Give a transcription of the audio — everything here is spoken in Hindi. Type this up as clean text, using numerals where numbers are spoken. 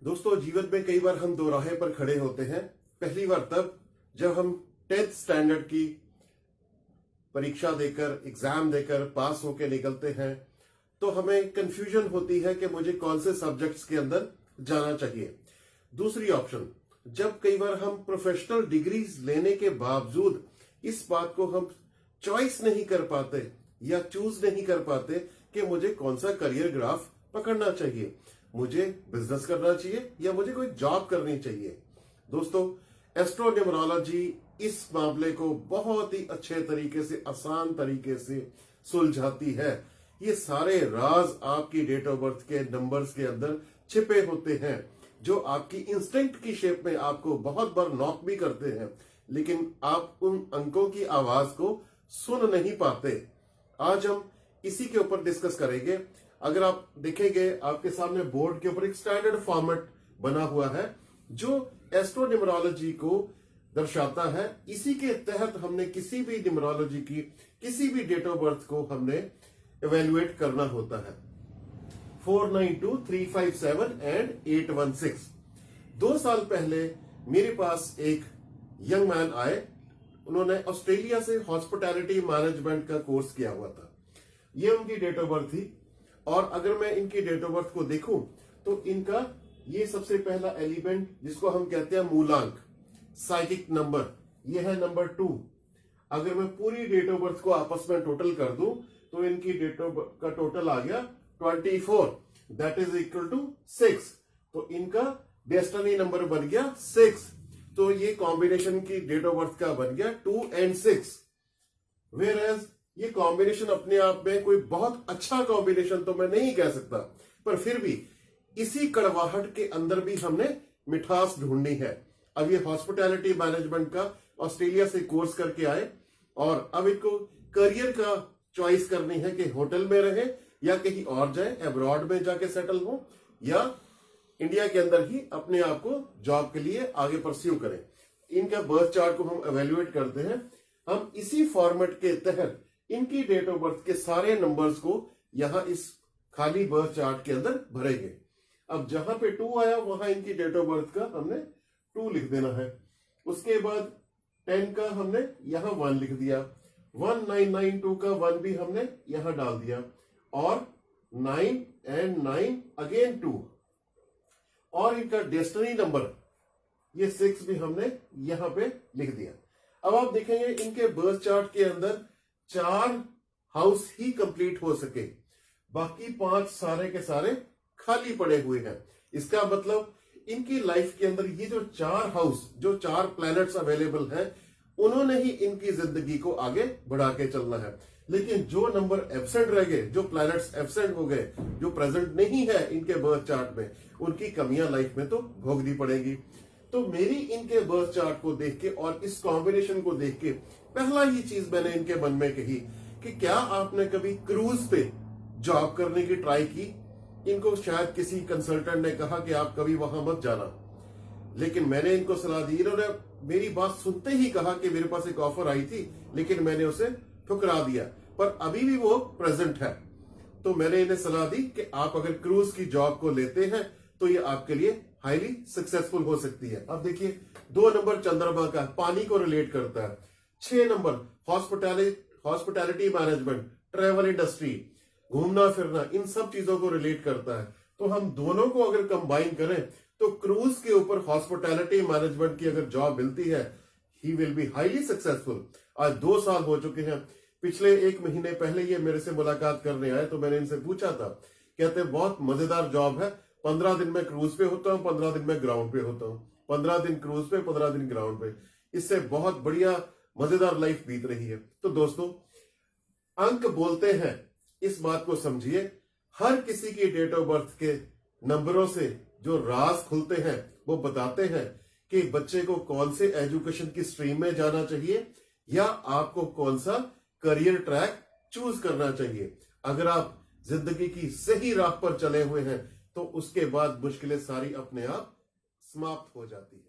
दोस्तों, जीवन में कई बार हम दो राहें पर खड़े होते हैं। पहली बार तब जब हम 10th स्टैंडर्ड की परीक्षा देकर, एग्जाम देकर पास होकर निकलते हैं, तो हमें कंफ्यूजन होती है कि मुझे कौन से सब्जेक्ट्स के अंदर जाना चाहिए। दूसरी ऑप्शन, जब कई बार हम प्रोफेशनल डिग्रीज लेने के बावजूद इस बात को हम चॉइस नहीं कर पाते या चूज नहीं कर पाते कि मुझे कौन सा करियर ग्राफ पकड़ना चाहिए, मुझे बिजनेस करना चाहिए या मुझे कोई जॉब करनी चाहिए। दोस्तों, एस्ट्रोन्यूमरोलॉजी इस मामले को बहुत ही अच्छे तरीके से, आसान तरीके से सुलझाती है। ये सारे राज आपकी डेट ऑफ बर्थ के नंबर्स के अंदर छिपे होते हैं, जो आपकी इंस्टिंक्ट की शेप में आपको बहुत बार नॉक भी करते हैं, लेकिन आप उन अंकों की आवाज को सुन नहीं पाते। आज हम इसी के ऊपर डिस्कस करेंगे। अगर आप देखेंगे, आपके सामने बोर्ड के ऊपर एक स्टैंडर्ड फॉर्मेट बना हुआ है जो एस्ट्रोन्यूमरोलॉजी को दर्शाता है। इसी के तहत हमने किसी भी न्यूमरोलॉजी की किसी भी डेट ऑफ बर्थ को हमने इवेल्युएट करना होता है। 492, 357 एंड 816। 2 साल पहले मेरे पास एक यंग मैन आए। उन्होंने ऑस्ट्रेलिया से हॉस्पिटैलिटी मैनेजमेंट का कोर्स किया हुआ था। ये उनकी डेट ऑफ बर्थ थी। और अगर मैं इनकी डेट ऑफ बर्थ को देखूं तो इनका ये सबसे पहला एलिमेंट, जिसको हम कहते हैं मूलांक, साइकिक नंबर, ये है नंबर 2। अगर मैं पूरी डेट ऑफ बर्थ को आपस में टोटल कर दूं तो इनकी डेट ऑफ बर्थ का टोटल आ गया 24, दैट इज इक्वल टू 6। तो इनका डेस्टिनी नंबर बन गया 6। तो ये कॉम्बिनेशन की डेट ऑफ बर्थ का बन गया 2 and 6। वेयर एज ये कॉम्बिनेशन अपने आप में कोई बहुत अच्छा कॉम्बिनेशन तो मैं नहीं कह सकता, पर फिर भी इसी कड़वाहट के अंदर भी हमने मिठास ढूंढनी है। अब ये हॉस्पिटैलिटी मैनेजमेंट का ऑस्ट्रेलिया से कोर्स करके आए और अब इनको करियर का चॉइस करनी है कि होटल में रहे या कहीं और जाए, अब्रॉड में जाके सेटल हो या इंडिया के अंदर ही अपने आप को जॉब के लिए आगे परस्यू करें। इनका बर्थ चार्ट को हम एवेल्युएट करते हैं। हम इसी फॉर्मेट के तहत इनकी डेट ऑफ बर्थ के सारे नंबर्स को यहां इस खाली बर्थ चार्ट के अंदर भरेंगे। अब जहां पे 2 आया वहां इनकी डेट ऑफ बर्थ का हमने 2 लिख देना है। उसके बाद 10 का हमने यहां 1 लिख दिया। 1992 का 1 भी हमने यहां डाल दिया और 9 and 9 अगेन 2। और इनका डेस्टिनी नंबर ये 6 भी हमने यहां पे लिख दिया। अब आप देखेंगे इनके बर्थ चार्ट के अंदर 4 हाउस ही कंप्लीट हो सके, बाकी 5 सारे के सारे खाली पड़े हुए हैं। इसका मतलब इनकी लाइफ के अंदर ये जो 4 हाउस, जो 4 प्लैनेट्स अवेलेबल हैं, उन्होंने ही इनकी जिंदगी को आगे बढ़ा के चलना है। लेकिन जो नंबर एब्सेंट रह गए, जो प्लैनेट्स एब्सेंट हो गए, जो प्रेजेंट नहीं है इनके बर्थ चार्ट में, उनकी कमियां लाइफ में तो भोगनी पड़ेगी। तो मेरी इनके बर्थ चार्ट को देख के और इस कॉम्बिनेशन को देख के पहला ही चीज मैंने इनके मन में कही कि क्या आपने कभी क्रूज पे जॉब करने की ट्राई की। इनको शायद किसी कंसल्टेंट ने कहा कि आप कभी वहां मत जाना, लेकिन मैंने इनको सलाह दी। इन्होंने मेरी बात सुनते ही कहा कि मेरे पास एक ऑफर आई थी, लेकिन मैंने उसे ठुकरा दिया, पर अभी भी वो प्रेजेंट है। तो मैंने इन्हें सलाह दी कि आप अगर क्रूज की जॉब को लेते हैं तो ये आपके लिए हाईली सक्सेसफुल हो सकती है। अब देखिए, 2 नंबर चंद्रमा का, पानी को रिलेट करता है। 6 number hospitality management, travel industry, घूमना फिरना, इन सब चीजों को रिलेट करता है। तो हम दोनों को अगर कंबाइन करें तो क्रूज के ऊपर हॉस्पिटैलिटी मैनेजमेंट की अगर जॉब मिलती है, he will be highly successful. आज 2 साल हो चुके हैं। पिछले 1 महीने पहले ये मेरे से मुलाकात करने आए तो मैंने इनसे पूछा था, कहते बहुत मजेदार जॉब है, 15 दिन में क्रूज पे होता हूं, 15 दिन में ग्राउंड पे होता हूं, 15 दिन क्रूज पे, 15 दिन ग्राउंड पे। इससे बहुत बढ़िया मजेदार लाइफ बीत रही है। तो दोस्तों, अंक बोलते हैं, इस बात को समझिए। हर किसी की डेट ऑफ बर्थ के नंबरों से जो राज खुलते हैं वो बताते हैं कि बच्चे को कौन से एजुकेशन की स्ट्रीम में जाना चाहिए या आपको कौन सा करियर ट्रैक चूज करना चाहिए। अगर आप जिंदगी की सही राह पर चले हुए हैं तो उसके बाद मुश्किलें सारी अपने आप समाप्त हो जाती है।